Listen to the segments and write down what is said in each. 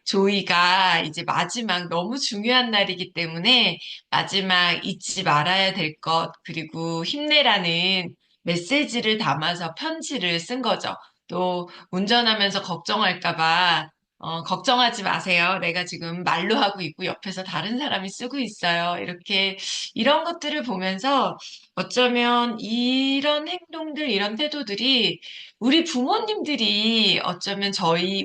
조이가 이제 마지막 너무 중요한 날이기 때문에 마지막 잊지 말아야 될 것, 그리고 힘내라는 메시지를 담아서 편지를 쓴 거죠. 또 운전하면서 걱정할까 봐 걱정하지 마세요. 내가 지금 말로 하고 있고 옆에서 다른 사람이 쓰고 있어요. 이렇게 이런 것들을 보면서 어쩌면 이런 행동들, 이런 태도들이 우리 부모님들이 어쩌면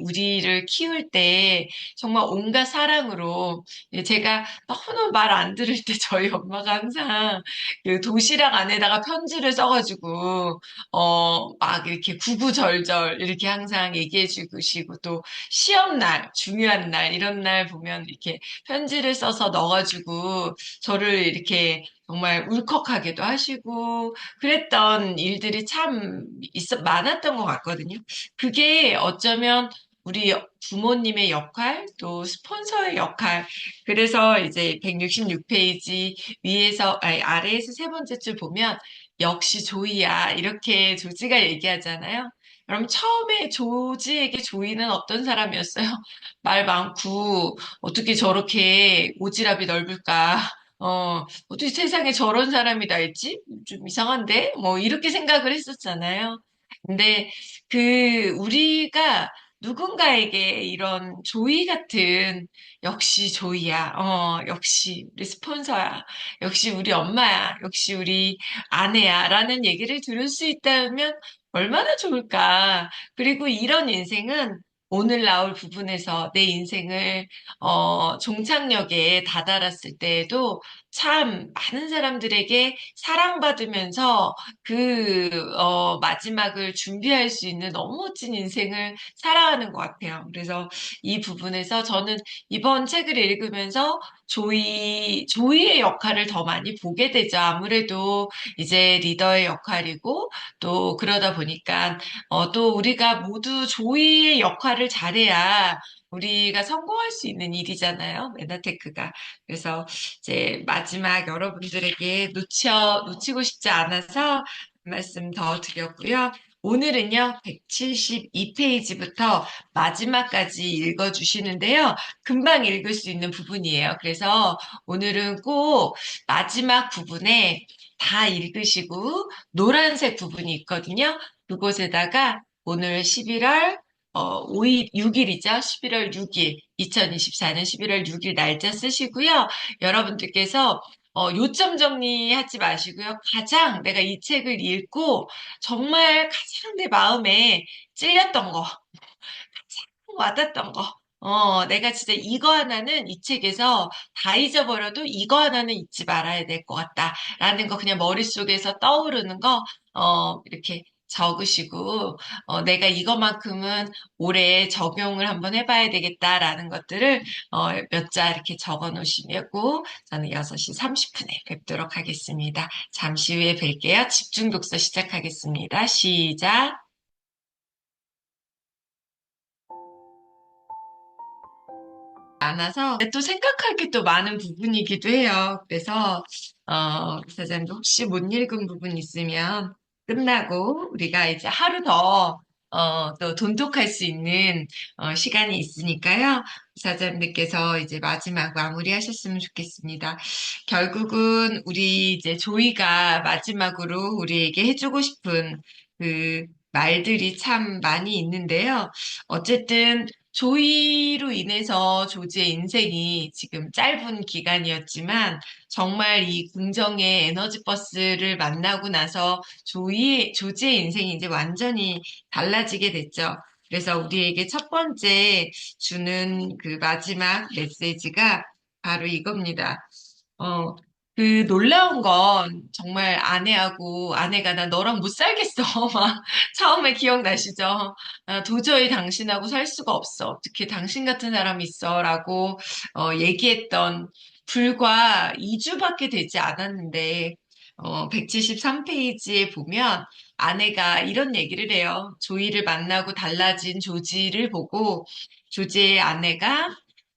우리를 키울 때 정말 온갖 사랑으로 제가 너무 말 안 들을 때 저희 엄마가 항상 그 도시락 안에다가 편지를 써가지고 막 이렇게 구구절절 이렇게 항상 얘기해 주시고 또 시험날, 중요한 날 이런 날 보면 이렇게 편지를 써서 넣어가지고 저를 이렇게 정말 울컥하게도 하시고 그랬던 일들이 참 많았던 것 같거든요. 그게 어쩌면 우리 부모님의 역할, 또 스폰서의 역할. 그래서 이제 166페이지 아래에서 세 번째 줄 보면 역시 조이야. 이렇게 조지가 얘기하잖아요. 그럼 처음에 조지에게 조이는 어떤 사람이었어요? 말 많고, 어떻게 저렇게 오지랖이 넓을까? 어떻게 세상에 저런 사람이 다 있지? 좀 이상한데? 뭐, 이렇게 생각을 했었잖아요. 근데 우리가 누군가에게 이런 조이 같은, 역시 조이야. 역시 우리 스폰서야. 역시 우리 엄마야. 역시 우리 아내야. 라는 얘기를 들을 수 있다면 얼마나 좋을까. 그리고 이런 인생은 오늘 나올 부분에서 내 인생을 종착역에 다다랐을 때에도 참 많은 사람들에게 사랑받으면서 마지막을 준비할 수 있는 너무 멋진 인생을 살아가는 것 같아요. 그래서 이 부분에서 저는 이번 책을 읽으면서 조이의 역할을 더 많이 보게 되죠. 아무래도 이제 리더의 역할이고 또 그러다 보니까 또 우리가 모두 조이의 역할을 잘해야 우리가 성공할 수 있는 일이잖아요. 메나테크가. 그래서 이제 마지막 여러분들에게 놓치고 싶지 않아서 말씀 더 드렸고요. 오늘은요, 172페이지부터 마지막까지 읽어주시는데요. 금방 읽을 수 있는 부분이에요. 그래서 오늘은 꼭 마지막 부분에 다 읽으시고 노란색 부분이 있거든요. 그곳에다가 오늘 11월 5일, 6일이죠. 11월 6일, 2024년 11월 6일 날짜 쓰시고요. 여러분들께서 요점 정리하지 마시고요. 가장 내가 이 책을 읽고 정말 가장 내 마음에 찔렸던 거, 가장 와닿았던 거. 내가 진짜 이거 하나는 이 책에서 다 잊어버려도 이거 하나는 잊지 말아야 될 것 같다. 라는 거 그냥 머릿속에서 떠오르는 거, 이렇게 적으시고, 내가 이거만큼은 올해 적용을 한번 해봐야 되겠다라는 것들을, 몇 자 이렇게 적어 놓으시고, 저는 6시 30분에 뵙도록 하겠습니다. 잠시 후에 뵐게요. 집중 독서 시작하겠습니다. 시작. 많아서 또 생각할 게 또 많은 부분이기도 해요. 그래서 사장님 혹시 못 읽은 부분 있으면 끝나고 우리가 이제 하루 더 또 돈독할 수 있는 시간이 있으니까요. 사장님께서 이제 마지막 마무리하셨으면 좋겠습니다. 결국은 우리 이제 조이가 마지막으로 우리에게 해주고 싶은 그 말들이 참 많이 있는데요. 어쨌든 조이로 인해서 조지의 인생이 지금 짧은 기간이었지만 정말 이 긍정의 에너지 버스를 만나고 나서 조지의 인생이 이제 완전히 달라지게 됐죠. 그래서 우리에게 첫 번째 주는 그 마지막 메시지가 바로 이겁니다. 어, 놀라운 건 정말 아내가 나 너랑 못 살겠어. 막 처음에 기억나시죠? 도저히 당신하고 살 수가 없어. 어떻게 당신 같은 사람이 있어? 라고 얘기했던 불과 2주밖에 되지 않았는데 173페이지에 보면 아내가 이런 얘기를 해요. 조이를 만나고 달라진 조지를 보고 조지의 아내가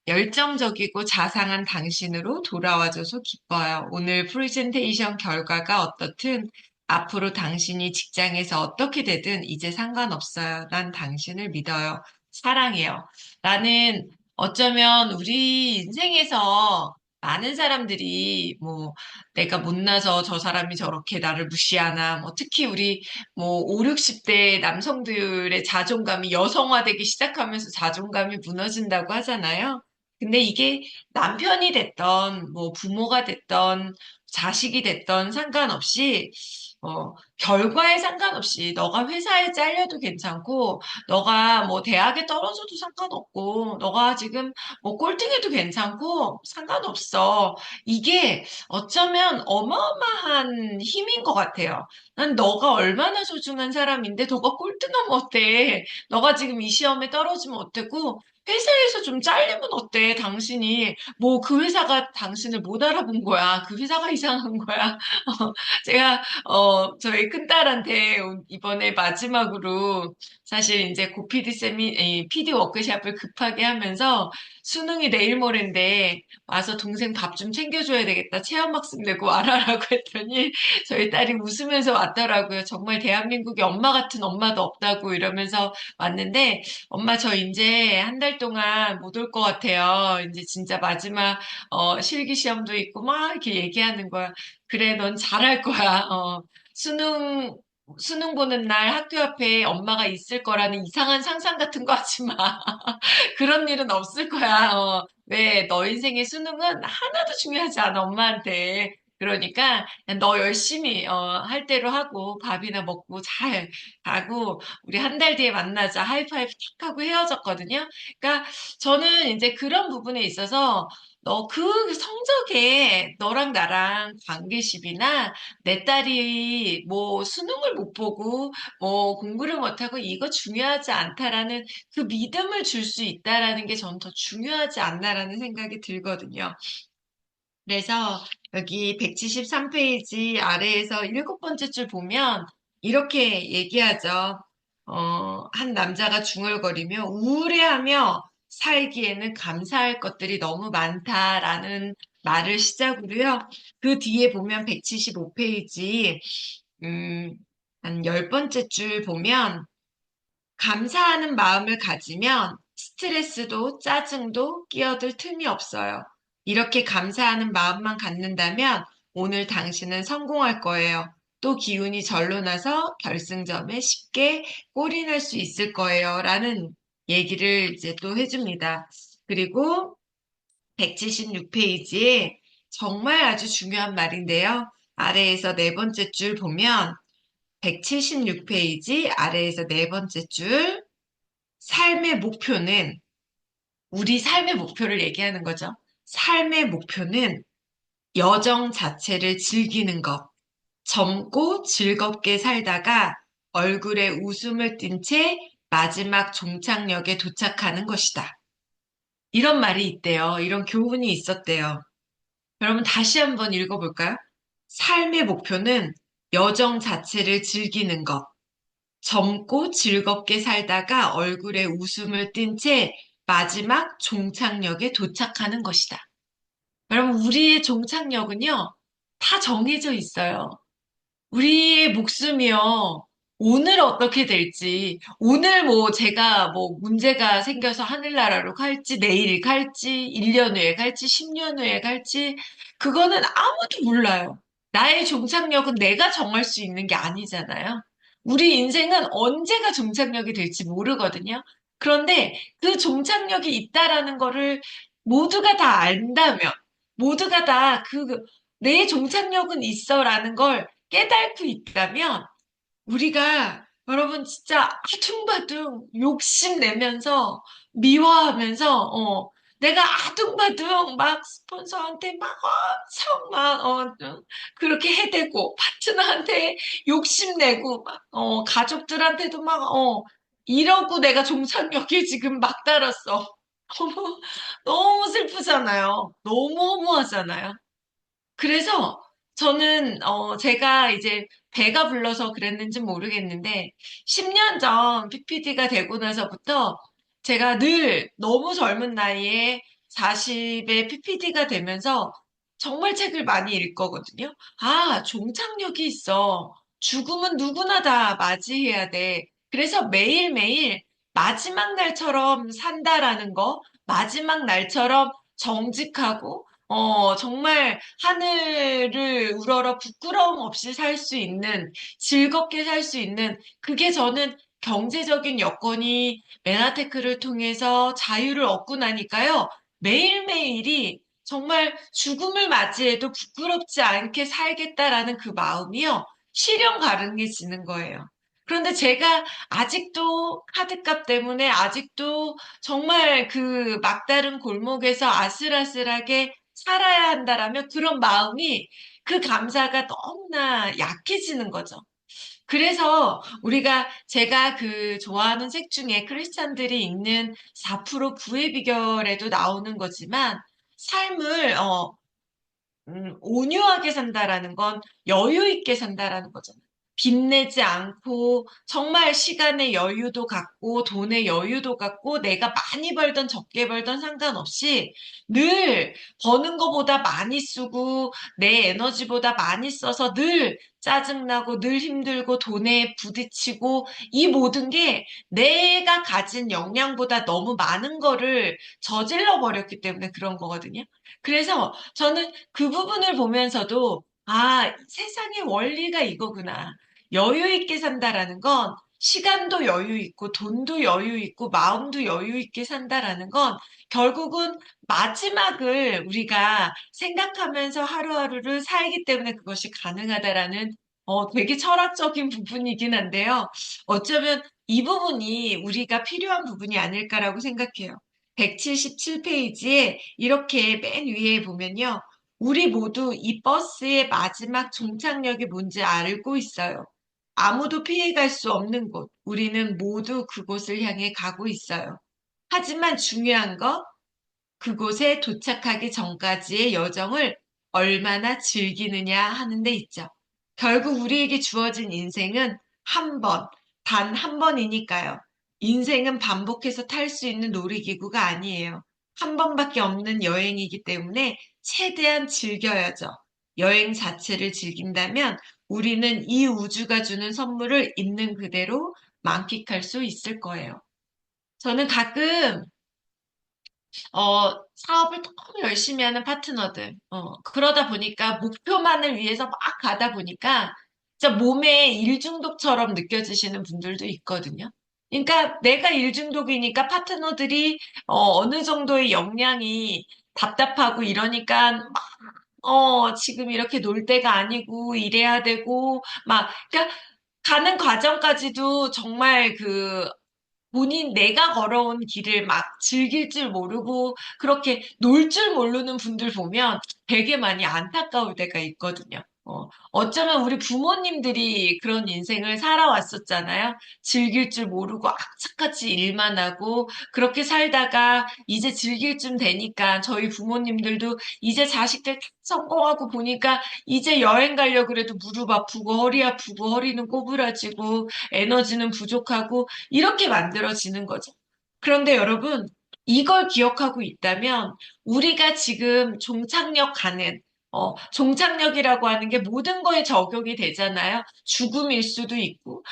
열정적이고 자상한 당신으로 돌아와줘서 기뻐요. 오늘 프레젠테이션 결과가 어떻든 앞으로 당신이 직장에서 어떻게 되든 이제 상관없어요. 난 당신을 믿어요. 사랑해요. 라는 어쩌면 우리 인생에서 많은 사람들이 뭐 내가 못나서 저 사람이 저렇게 나를 무시하나 뭐 특히 우리 뭐 5, 60대 남성들의 자존감이 여성화되기 시작하면서 자존감이 무너진다고 하잖아요. 근데 이게 남편이 됐던 뭐 부모가 됐던 자식이 됐던 상관없이 결과에 상관없이 너가 회사에 잘려도 괜찮고 너가 뭐 대학에 떨어져도 상관없고, 너가 지금 뭐 꼴등해도 괜찮고, 상관없어. 이게 어쩌면 어마어마한 힘인 것 같아요. 난 너가 얼마나 소중한 사람인데, 너가 꼴등하면 어때? 너가 지금 이 시험에 떨어지면 어때고, 회사에서 좀 잘리면 어때? 당신이 뭐 그 회사가 당신을 못 알아본 거야. 그 회사가 이상한 거야. 제가 저희 큰딸한테 이번에 마지막으로 사실 이제 고 PD 쌤이 PD 워크샵을 급하게 하면서 수능이 내일 모레인데 와서 동생 밥 좀 챙겨줘야 되겠다. 체험학습 내고 와라라고 했더니 저희 딸이 웃으면서 왔더라고요. 정말 대한민국에 엄마 같은 엄마도 없다고 이러면서 왔는데 엄마 저 이제 한 달 동안 못 올 것 같아요. 이제 진짜 마지막 실기 시험도 있고 막 이렇게 얘기하는 거야. 그래, 넌 잘할 거야. 수능 보는 날 학교 앞에 엄마가 있을 거라는 이상한 상상 같은 거 하지 마. 그런 일은 없을 거야. 왜, 너 인생의 수능은 하나도 중요하지 않아, 엄마한테. 그러니까, 그냥 너 열심히, 할 대로 하고, 밥이나 먹고 잘 가고, 우리 한 달 뒤에 만나자. 하이파이브 탁 하고 헤어졌거든요. 그러니까, 저는 이제 그런 부분에 있어서, 너 그 성적에 너랑 나랑 관계십이나 내 딸이 뭐 수능을 못 보고 뭐 공부를 못하고 이거 중요하지 않다라는 그 믿음을 줄 수 있다라는 게 저는 더 중요하지 않나라는 생각이 들거든요. 그래서 여기 173페이지 아래에서 일곱 번째 줄 보면 이렇게 얘기하죠. 한 남자가 중얼거리며 우울해하며 살기에는 감사할 것들이 너무 많다라는 말을 시작으로요. 그 뒤에 보면 175페이지, 한 열 번째 줄 보면 감사하는 마음을 가지면 스트레스도 짜증도 끼어들 틈이 없어요. 이렇게 감사하는 마음만 갖는다면 오늘 당신은 성공할 거예요. 또 기운이 절로 나서 결승점에 쉽게 골인할 수 있을 거예요. 라는 얘기를 이제 또 해줍니다. 그리고 176페이지에 정말 아주 중요한 말인데요. 아래에서 네 번째 줄 보면 176페이지 아래에서 네 번째 줄 삶의 목표는 우리 삶의 목표를 얘기하는 거죠. 삶의 목표는 여정 자체를 즐기는 것, 젊고 즐겁게 살다가 얼굴에 웃음을 띤 채 마지막 종착역에 도착하는 것이다. 이런 말이 있대요. 이런 교훈이 있었대요. 여러분 다시 한번 읽어볼까요? 삶의 목표는 여정 자체를 즐기는 것, 젊고 즐겁게 살다가 얼굴에 웃음을 띤 채 마지막 종착역에 도착하는 것이다. 여러분, 우리의 종착역은요, 다 정해져 있어요. 우리의 목숨이요. 오늘 어떻게 될지, 오늘 뭐 제가 뭐 문제가 생겨서 하늘나라로 갈지, 내일 갈지, 1년 후에 갈지, 10년 후에 갈지, 그거는 아무도 몰라요. 나의 종착역은 내가 정할 수 있는 게 아니잖아요. 우리 인생은 언제가 종착역이 될지 모르거든요. 그런데 그 종착역이 있다라는 거를 모두가 다 안다면, 모두가 다 내 종착역은 있어라는 걸 깨닫고 있다면 우리가 여러분 진짜 아둥바둥 욕심내면서 미워하면서 내가 아둥바둥 막 스폰서한테 막 엄청 막 그렇게 해대고 파트너한테 욕심내고 막 가족들한테도 막 이러고 내가 종착역에 지금 막 달았어. 너무 너무 슬프잖아요. 너무 허무하잖아요. 그래서 저는 제가 이제 배가 불러서 그랬는지 모르겠는데 10년 전 PPD가 되고 나서부터 제가 늘 너무 젊은 나이에 40에 PPD가 되면서 정말 책을 많이 읽거든요. 아, 종착역이 있어. 죽음은 누구나 다 맞이해야 돼. 그래서 매일매일 마지막 날처럼 산다라는 거, 마지막 날처럼 정직하고, 정말 하늘을 우러러 부끄러움 없이 살 수 있는, 즐겁게 살 수 있는, 그게 저는 경제적인 여건이 메나테크를 통해서 자유를 얻고 나니까요. 매일매일이 정말 죽음을 맞이해도 부끄럽지 않게 살겠다라는 그 마음이요. 실현 가능해지는 거예요. 그런데 제가 아직도 카드값 때문에 아직도 정말 그 막다른 골목에서 아슬아슬하게 살아야 한다라면 그런 마음이 그 감사가 너무나 약해지는 거죠. 그래서 제가 그 좋아하는 책 중에 크리스찬들이 읽는 4% 부의 비결에도 나오는 거지만 삶을 온유하게 산다라는 건 여유 있게 산다라는 거잖아요. 빚내지 않고 정말 시간의 여유도 갖고 돈의 여유도 갖고 내가 많이 벌던 적게 벌던 상관없이 늘 버는 것보다 많이 쓰고 내 에너지보다 많이 써서 늘 짜증나고 늘 힘들고 돈에 부딪히고 이 모든 게 내가 가진 역량보다 너무 많은 거를 저질러 버렸기 때문에 그런 거거든요. 그래서 저는 그 부분을 보면서도, 아, 세상의 원리가 이거구나. 여유 있게 산다라는 건 시간도 여유 있고 돈도 여유 있고 마음도 여유 있게 산다라는 건 결국은 마지막을 우리가 생각하면서 하루하루를 살기 때문에 그것이 가능하다라는 되게 철학적인 부분이긴 한데요. 어쩌면 이 부분이 우리가 필요한 부분이 아닐까라고 생각해요. 177페이지에 이렇게 맨 위에 보면요. 우리 모두 이 버스의 마지막 종착역이 뭔지 알고 있어요. 아무도 피해갈 수 없는 곳. 우리는 모두 그곳을 향해 가고 있어요. 하지만 중요한 거, 그곳에 도착하기 전까지의 여정을 얼마나 즐기느냐 하는 데 있죠. 결국 우리에게 주어진 인생은 한 번, 단 한 번이니까요. 인생은 반복해서 탈 수 있는 놀이기구가 아니에요. 한 번밖에 없는 여행이기 때문에 최대한 즐겨야죠. 여행 자체를 즐긴다면 우리는 이 우주가 주는 선물을 있는 그대로 만끽할 수 있을 거예요. 저는 가끔 사업을 너무 열심히 하는 파트너들, 그러다 보니까 목표만을 위해서 막 가다 보니까 진짜 몸에 일중독처럼 느껴지시는 분들도 있거든요. 그러니까 내가 일중독이니까 파트너들이 어느 정도의 역량이 답답하고 이러니까 지금 이렇게 놀 때가 아니고 이래야 되고 막 그러니까 가는 과정까지도 정말 그 본인 내가 걸어온 길을 막 즐길 줄 모르고 그렇게 놀 줄 모르는 분들 보면 되게 많이 안타까울 때가 있거든요. 어쩌면 우리 부모님들이 그런 인생을 살아왔었잖아요. 즐길 줄 모르고 악착같이 일만 하고 그렇게 살다가 이제 즐길 쯤 되니까 저희 부모님들도 이제 자식들 다 성공하고 보니까 이제 여행 가려고 그래도 무릎 아프고 허리 아프고 허리는 꼬부라지고 에너지는 부족하고 이렇게 만들어지는 거죠. 그런데 여러분, 이걸 기억하고 있다면 우리가 지금 종착역 가는 종착역이라고 하는 게 모든 거에 적용이 되잖아요. 죽음일 수도 있고,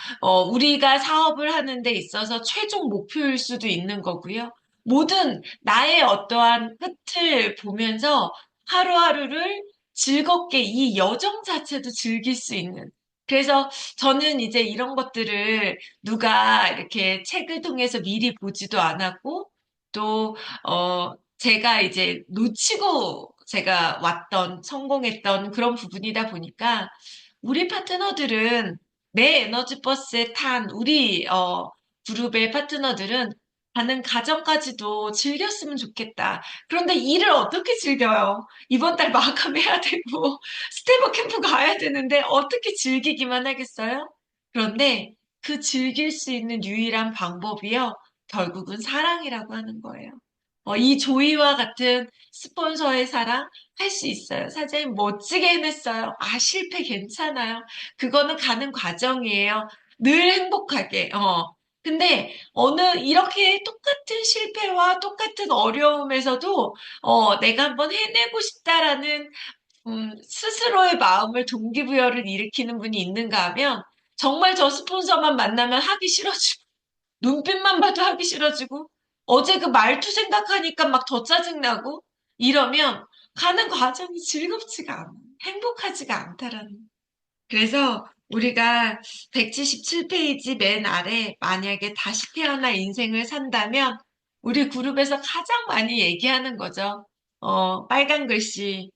우리가 사업을 하는 데 있어서 최종 목표일 수도 있는 거고요. 모든 나의 어떠한 끝을 보면서 하루하루를 즐겁게 이 여정 자체도 즐길 수 있는. 그래서 저는 이제 이런 것들을 누가 이렇게 책을 통해서 미리 보지도 않았고, 또, 제가 이제 놓치고 제가 왔던, 성공했던 그런 부분이다 보니까, 우리 파트너들은 내 에너지 버스에 탄 우리, 그룹의 파트너들은 가는 가정까지도 즐겼으면 좋겠다. 그런데 일을 어떻게 즐겨요? 이번 달 마감해야 되고, 스테이버 캠프 가야 되는데 어떻게 즐기기만 하겠어요? 그런데 그 즐길 수 있는 유일한 방법이요. 결국은 사랑이라고 하는 거예요. 이 조이와 같은 스폰서의 사랑 할 수 있어요. 사장님 멋지게 해냈어요. 아, 실패 괜찮아요. 그거는 가는 과정이에요. 늘 행복하게. 근데 이렇게 똑같은 실패와 똑같은 어려움에서도 내가 한번 해내고 싶다라는 스스로의 마음을 동기부여를 일으키는 분이 있는가 하면 정말 저 스폰서만 만나면 하기 싫어지고 눈빛만 봐도 하기 싫어지고, 어제 그 말투 생각하니까 막 더 짜증나고, 이러면 가는 과정이 즐겁지가 않아. 행복하지가 않다라는. 그래서 우리가 177페이지 맨 아래 만약에 다시 태어나 인생을 산다면 우리 그룹에서 가장 많이 얘기하는 거죠. 빨간 글씨.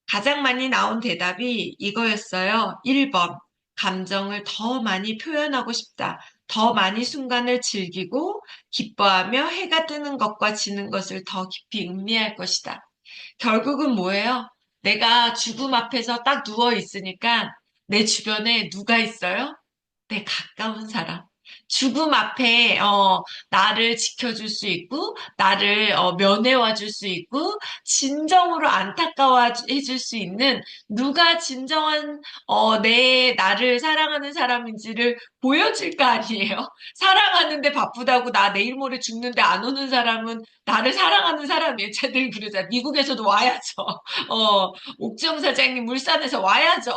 가장 많이 나온 대답이 이거였어요. 1번. 감정을 더 많이 표현하고 싶다. 더 많이 순간을 즐기고 기뻐하며 해가 뜨는 것과 지는 것을 더 깊이 음미할 것이다. 결국은 뭐예요? 내가 죽음 앞에서 딱 누워 있으니까 내 주변에 누가 있어요? 내 가까운 사람. 죽음 앞에, 나를 지켜줄 수 있고, 나를, 면회와 줄 수 있고, 진정으로 안타까워 해줄 수 있는 누가 진정한, 나를 사랑하는 사람인지를 보여줄 거 아니에요? 사랑하는데 바쁘다고 나 내일 모레 죽는데 안 오는 사람은 나를 사랑하는 사람이에요. 쟤들 그러자. 미국에서도 와야죠. 옥정 사장님 물산에서 와야죠.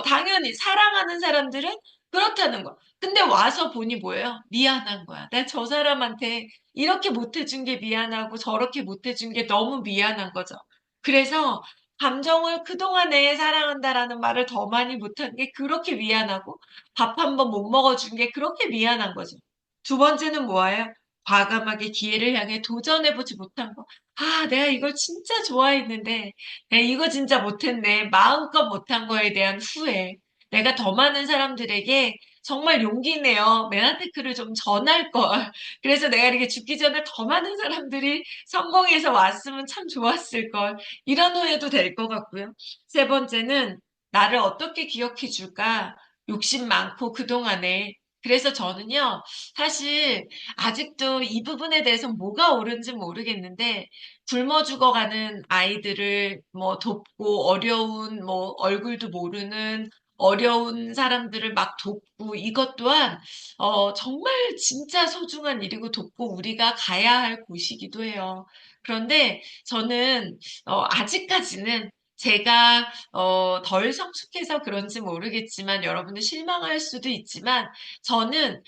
당연히 사랑하는 사람들은 그렇다는 거. 근데 와서 보니 뭐예요? 미안한 거야. 내가 저 사람한테 이렇게 못해준 게 미안하고 저렇게 못해준 게 너무 미안한 거죠. 그래서 감정을 그동안에 사랑한다라는 말을 더 많이 못한 게 그렇게 미안하고 밥 한 번 못 먹어준 게 그렇게 미안한 거죠. 두 번째는 뭐예요? 과감하게 기회를 향해 도전해보지 못한 거. 아, 내가 이걸 진짜 좋아했는데, 내가 이거 진짜 못했네. 마음껏 못한 거에 대한 후회. 내가 더 많은 사람들에게 정말 용기 내어 메나테크를 좀 전할 걸. 그래서 내가 이렇게 죽기 전에 더 많은 사람들이 성공해서 왔으면 참 좋았을 걸. 이런 후회도 될 것 같고요. 세 번째는 나를 어떻게 기억해 줄까? 욕심 많고 그동안에. 그래서 저는요, 사실 아직도 이 부분에 대해서 뭐가 옳은지 모르겠는데, 굶어 죽어가는 아이들을 뭐 돕고 어려운 뭐 얼굴도 모르는 어려운 사람들을 막 돕고 이것 또한 정말 진짜 소중한 일이고 돕고 우리가 가야 할 곳이기도 해요. 그런데 저는 아직까지는 제가 덜 성숙해서 그런지 모르겠지만 여러분들 실망할 수도 있지만 저는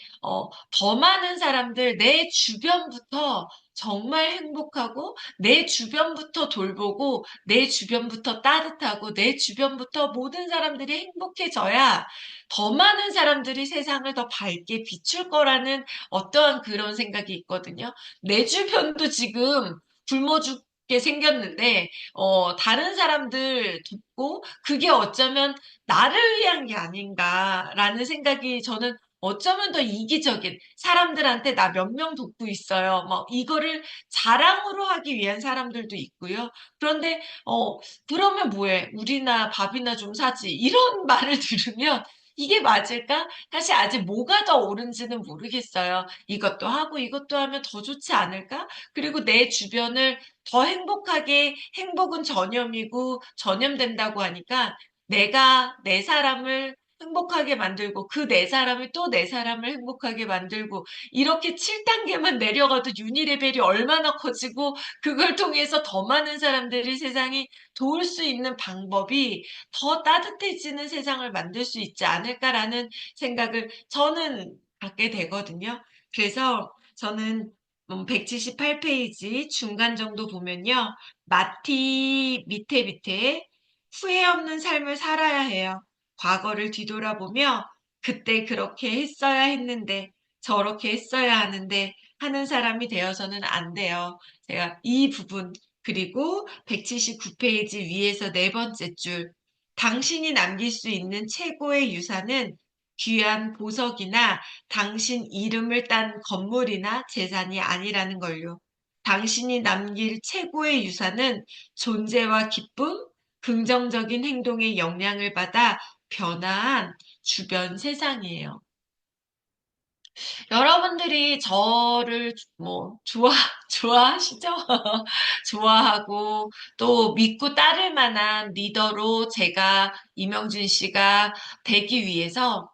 더 많은 사람들 내 주변부터 정말 행복하고 내 주변부터 돌보고 내 주변부터 따뜻하고 내 주변부터 모든 사람들이 행복해져야 더 많은 사람들이 세상을 더 밝게 비출 거라는 어떠한 그런 생각이 있거든요. 내 주변도 지금 굶어 죽게 생겼는데 다른 사람들 돕고 그게 어쩌면 나를 위한 게 아닌가라는 생각이 저는 어쩌면 더 이기적인 사람들한테 나 몇 명 돕고 있어요. 뭐 이거를 자랑으로 하기 위한 사람들도 있고요. 그런데 그러면 뭐해? 우리나 밥이나 좀 사지. 이런 말을 들으면 이게 맞을까? 사실 아직 뭐가 더 옳은지는 모르겠어요. 이것도 하고 이것도 하면 더 좋지 않을까? 그리고 내 주변을 더 행복하게 행복은 전염이고 전염된다고 하니까 내가 내 사람을 행복하게 만들고 그 내 사람이 또 내 사람을 행복하게 만들고 이렇게 7단계만 내려가도 유니 레벨이 얼마나 커지고 그걸 통해서 더 많은 사람들이 세상이 도울 수 있는 방법이 더 따뜻해지는 세상을 만들 수 있지 않을까라는 생각을 저는 갖게 되거든요. 그래서 저는 178페이지 중간 정도 보면요. 마티 밑에 후회 없는 삶을 살아야 해요. 과거를 뒤돌아보며 그때 그렇게 했어야 했는데 저렇게 했어야 하는데 하는 사람이 되어서는 안 돼요. 제가 이 부분 그리고 179페이지 위에서 네 번째 줄 당신이 남길 수 있는 최고의 유산은 귀한 보석이나 당신 이름을 딴 건물이나 재산이 아니라는 걸요. 당신이 남길 최고의 유산은 존재와 기쁨, 긍정적인 행동의 영향을 받아 변화한 주변 세상이에요. 여러분들이 저를 좋아하시죠? 좋아하고 또 믿고 따를 만한 리더로 제가 이명진 씨가 되기 위해서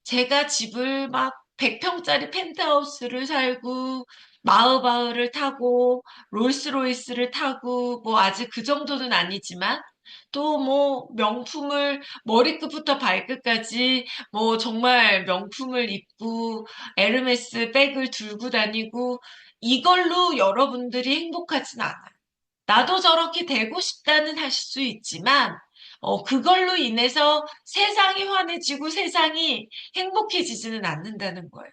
제가 집을 막 100평짜리 펜트하우스를 살고 마으바흐를 타고 롤스로이스를 타고 뭐 아직 그 정도는 아니지만 또 뭐 명품을 머리끝부터 발끝까지 뭐 정말 명품을 입고 에르메스 백을 들고 다니고 이걸로 여러분들이 행복하진 않아요. 나도 저렇게 되고 싶다는 하실 수 있지만, 그걸로 인해서 세상이 환해지고 세상이 행복해지지는 않는다는 거예요.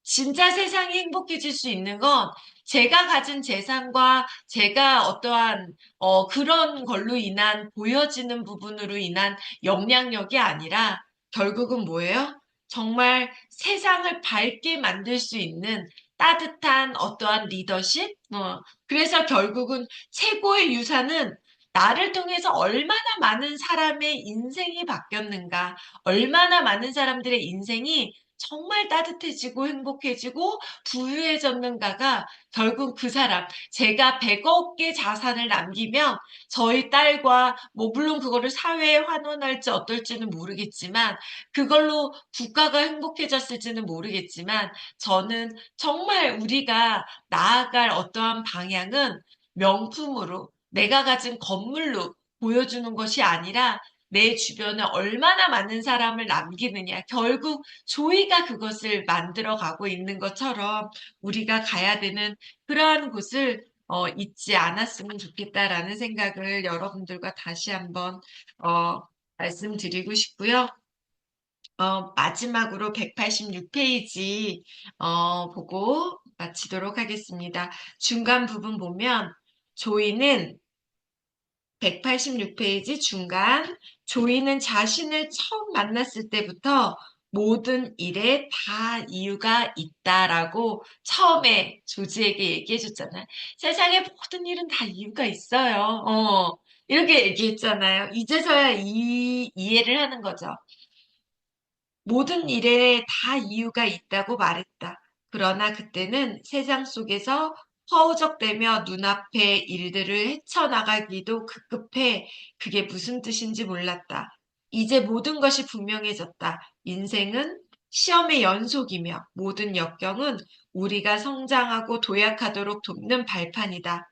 진짜 세상이 행복해질 수 있는 건 제가 가진 재산과 제가 어떠한 그런 걸로 인한 보여지는 부분으로 인한 영향력이 아니라 결국은 뭐예요? 정말 세상을 밝게 만들 수 있는 따뜻한 어떠한 리더십? 그래서 결국은 최고의 유산은 나를 통해서 얼마나 많은 사람의 인생이 바뀌었는가, 얼마나 많은 사람들의 인생이 정말 따뜻해지고 행복해지고 부유해졌는가가 결국 그 사람, 제가 100억 개 자산을 남기면 저희 딸과, 뭐, 물론 그거를 사회에 환원할지 어떨지는 모르겠지만, 그걸로 국가가 행복해졌을지는 모르겠지만, 저는 정말 우리가 나아갈 어떠한 방향은 명품으로, 내가 가진 건물로 보여주는 것이 아니라 내 주변에 얼마나 많은 사람을 남기느냐. 결국 조이가 그것을 만들어 가고 있는 것처럼 우리가 가야 되는 그러한 곳을 잊지 않았으면 좋겠다라는 생각을 여러분들과 다시 한번 말씀드리고 싶고요. 마지막으로 186페이지 보고 마치도록 하겠습니다. 중간 부분 보면 조이는 186페이지 중간, 조이는 자신을 처음 만났을 때부터 모든 일에 다 이유가 있다라고 처음에 조지에게 얘기해줬잖아요. 세상의 모든 일은 다 이유가 있어요. 이렇게 얘기했잖아요. 이제서야 이해를 하는 거죠. 모든 일에 다 이유가 있다고 말했다. 그러나 그때는 세상 속에서 허우적대며 눈앞의 일들을 헤쳐나가기도 급급해 그게 무슨 뜻인지 몰랐다. 이제 모든 것이 분명해졌다. 인생은 시험의 연속이며 모든 역경은 우리가 성장하고 도약하도록 돕는 발판이다.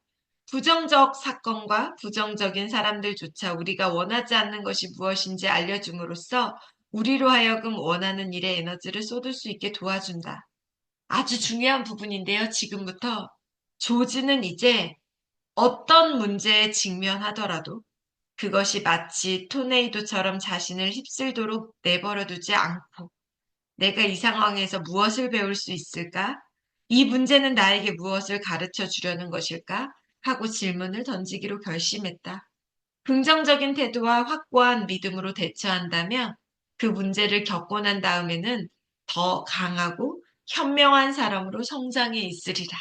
부정적 사건과 부정적인 사람들조차 우리가 원하지 않는 것이 무엇인지 알려줌으로써 우리로 하여금 원하는 일에 에너지를 쏟을 수 있게 도와준다. 아주 중요한 부분인데요. 지금부터 조지는 이제 어떤 문제에 직면하더라도 그것이 마치 토네이도처럼 자신을 휩쓸도록 내버려두지 않고 내가 이 상황에서 무엇을 배울 수 있을까? 이 문제는 나에게 무엇을 가르쳐 주려는 것일까? 하고 질문을 던지기로 결심했다. 긍정적인 태도와 확고한 믿음으로 대처한다면 그 문제를 겪고 난 다음에는 더 강하고 현명한 사람으로 성장해 있으리라.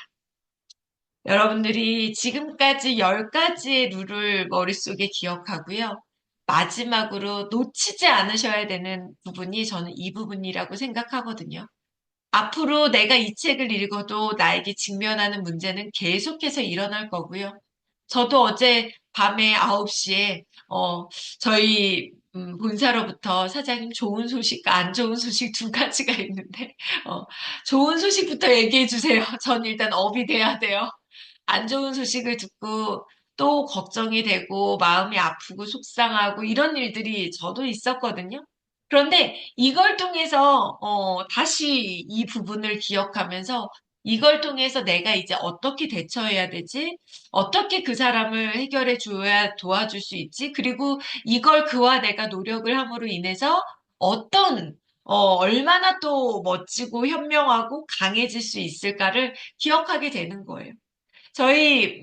여러분들이 지금까지 10가지의 룰을 머릿속에 기억하고요. 마지막으로 놓치지 않으셔야 되는 부분이 저는 이 부분이라고 생각하거든요. 앞으로 내가 이 책을 읽어도 나에게 직면하는 문제는 계속해서 일어날 거고요. 저도 어제 밤에 9시에 저희 본사로부터 사장님 좋은 소식과 안 좋은 소식 두 가지가 있는데 어, 좋은 소식부터 얘기해 주세요. 전 일단 업이 돼야 돼요. 안 좋은 소식을 듣고 또 걱정이 되고 마음이 아프고 속상하고 이런 일들이 저도 있었거든요. 그런데 이걸 통해서 다시 이 부분을 기억하면서 이걸 통해서 내가 이제 어떻게 대처해야 되지? 어떻게 그 사람을 해결해 줘야 도와줄 수 있지? 그리고 이걸 그와 내가 노력을 함으로 인해서 어떤 얼마나 또 멋지고 현명하고 강해질 수 있을까를 기억하게 되는 거예요. 저희,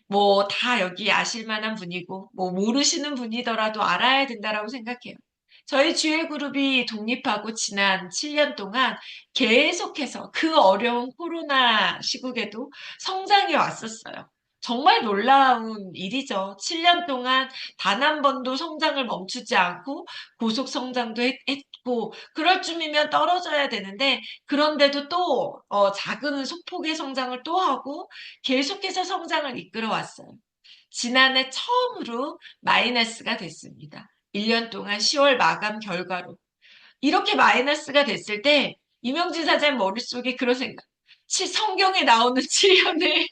뭐, 다 여기 아실 만한 분이고, 뭐, 모르시는 분이더라도 알아야 된다라고 생각해요. 저희 주외그룹이 독립하고 지난 7년 동안 계속해서 그 어려운 코로나 시국에도 성장해 왔었어요. 정말 놀라운 일이죠. 7년 동안 단 한 번도 성장을 멈추지 않고 고속 성장도 했고, 그럴 쯤이면 떨어져야 되는데, 그런데도 또 작은 소폭의 성장을 또 하고 계속해서 성장을 이끌어 왔어요. 지난해 처음으로 마이너스가 됐습니다. 1년 동안 10월 마감 결과로. 이렇게 마이너스가 됐을 때 이명진 사장 머릿속에 그런 생각. 성경에 나오는 7년의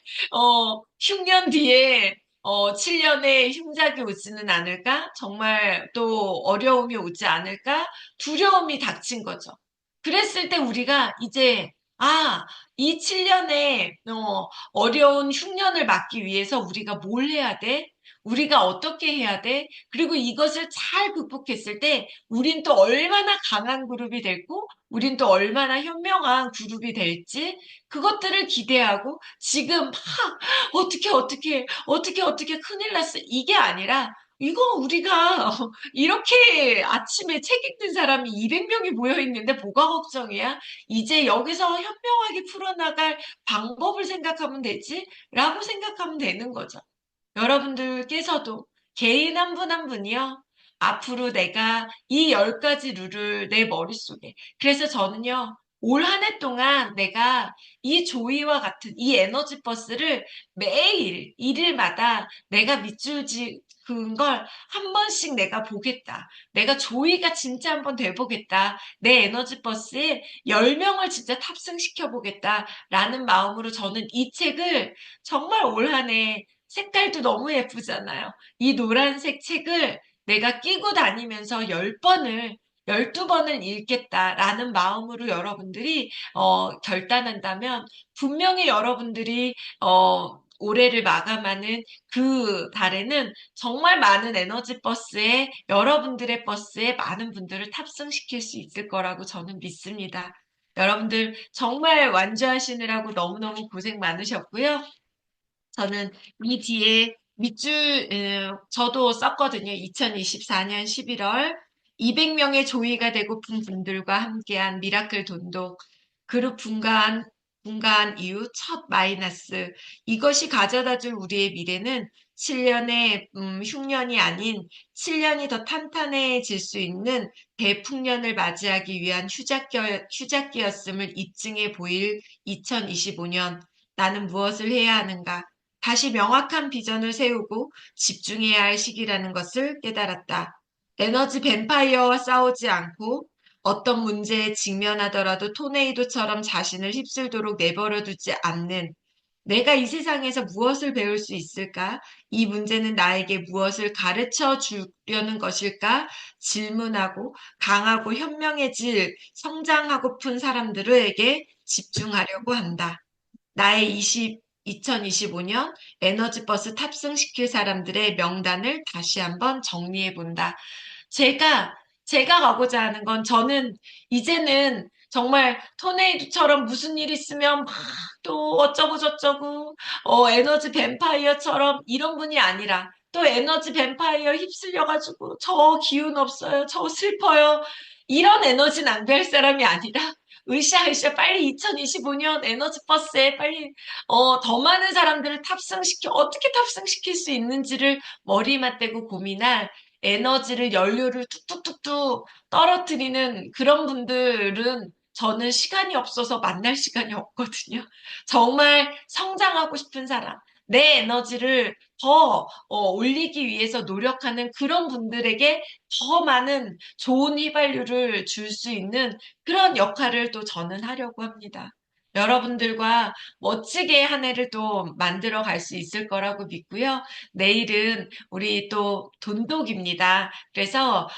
흉년 뒤에 7년에 흉작이 오지는 않을까? 정말 또 어려움이 오지 않을까? 두려움이 닥친 거죠. 그랬을 때 우리가 이제, 이 7년의 어려운 흉년을 막기 위해서 우리가 뭘 해야 돼? 우리가 어떻게 해야 돼? 그리고 이것을 잘 극복했을 때 우린 또 얼마나 강한 그룹이 됐고, 우린 또 얼마나 현명한 그룹이 될지, 그것들을 기대하고 지금 어떻게 큰일 났어. 이게 아니라, 이거 우리가 이렇게 아침에 책 읽는 사람이 200명이 모여 있는데 뭐가 걱정이야? 이제 여기서 현명하게 풀어나갈 방법을 생각하면 되지? 라고 생각하면 되는 거죠. 여러분들께서도 개인 한 분 한 분이요. 앞으로 내가 이 10가지 룰을 내 머릿속에. 그래서 저는요, 올 한 해 동안 내가 이 조이와 같은 이 에너지 버스를 매일, 일일마다 내가 밑줄 그은 걸 한 번씩 내가 보겠다. 내가 조이가 진짜 한번 돼보겠다. 내 에너지 버스에 10명을 진짜 탑승시켜 보겠다. 라는 마음으로 저는 이 책을 정말 올 한 해 색깔도 너무 예쁘잖아요. 이 노란색 책을 내가 끼고 다니면서 10번을 12번을 읽겠다라는 마음으로 여러분들이 결단한다면 분명히 여러분들이 올해를 마감하는 그 달에는 정말 많은 에너지 버스에 여러분들의 버스에 많은 분들을 탑승시킬 수 있을 거라고 저는 믿습니다. 여러분들 정말 완주하시느라고 너무너무 고생 많으셨고요. 저는 이 뒤에 밑줄, 저도 썼거든요. 2024년 11월 200명의 조이가 되고픈 분들과 함께한 미라클 돈독 그룹 분가한 이후 첫 마이너스. 이것이 가져다 줄 우리의 미래는 7년의 흉년이 아닌 7년이 더 탄탄해질 수 있는 대풍년을 맞이하기 위한 휴작기였음을 입증해 보일 2025년. 나는 무엇을 해야 하는가? 다시 명확한 비전을 세우고 집중해야 할 시기라는 것을 깨달았다. 에너지 뱀파이어와 싸우지 않고 어떤 문제에 직면하더라도 토네이도처럼 자신을 휩쓸도록 내버려 두지 않는 내가 이 세상에서 무엇을 배울 수 있을까? 이 문제는 나에게 무엇을 가르쳐 주려는 것일까? 질문하고 강하고 현명해질 성장하고픈 사람들에게 집중하려고 한다. 나의 2025년 에너지버스 탑승시킬 사람들의 명단을 다시 한번 정리해 본다. 제가, 제가 가고자 하는 건 저는 이제는 정말 토네이도처럼 무슨 일 있으면 막 또 어쩌고 저쩌고, 에너지 뱀파이어처럼 이런 분이 아니라 또 에너지 뱀파이어 휩쓸려가지고 저 기운 없어요. 저 슬퍼요. 이런 에너지 낭비할 사람이 아니라 으쌰으쌰 빨리 2025년 에너지 버스에 빨리 더 많은 사람들을 어떻게 탑승시킬 수 있는지를 머리맡 대고 고민할 에너지를 연료를 뚝뚝뚝뚝 떨어뜨리는 그런 분들은 저는 시간이 없어서 만날 시간이 없거든요. 정말 성장하고 싶은 사람, 내 에너지를 더 올리기 위해서 노력하는 그런 분들에게 더 많은 좋은 휘발유를 줄 수 있는 그런 역할을 또 저는 하려고 합니다. 여러분들과 멋지게 한 해를 또 만들어 갈 수 있을 거라고 믿고요. 내일은 우리 또 돈독입니다. 그래서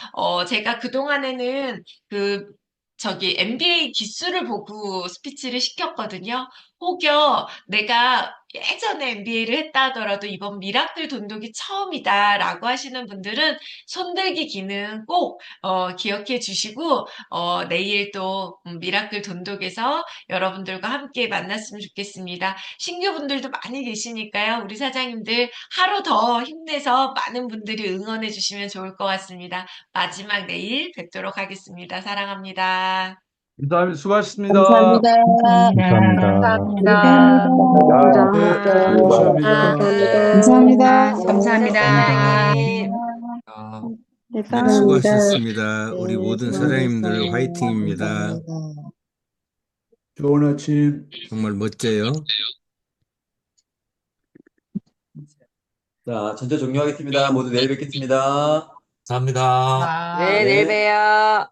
제가 그동안에는 MBA 기수를 보고 스피치를 시켰거든요. 혹여 내가 예전에 MBA를 했다 하더라도 이번 미라클 돈독이 처음이다라고 하시는 분들은 손들기 기능 꼭 기억해 주시고 내일 또 미라클 돈독에서 여러분들과 함께 만났으면 좋겠습니다. 신규분들도 많이 계시니까요. 우리 사장님들 하루 더 힘내서 많은 분들이 응원해 주시면 좋을 것 같습니다. 마지막 내일 뵙도록 하겠습니다. 사랑합니다. 감사합니다. 수고하셨습니다. 감사합니다. 감사합니다. 감사합니다. 네, 감사합니다. 수고하셨습니다. 감사합니다. 사장님. 아, 네, 감사합니다. 수고하셨습니다. 우리 네, 모든 사장님들 화이팅입니다. 감사합니다. 좋은 아침. 정말 멋져요. 자, 전체 종료하겠습니다. 모두 내일 뵙겠습니다. 감사합니다. 네, 내일 네. 봬요.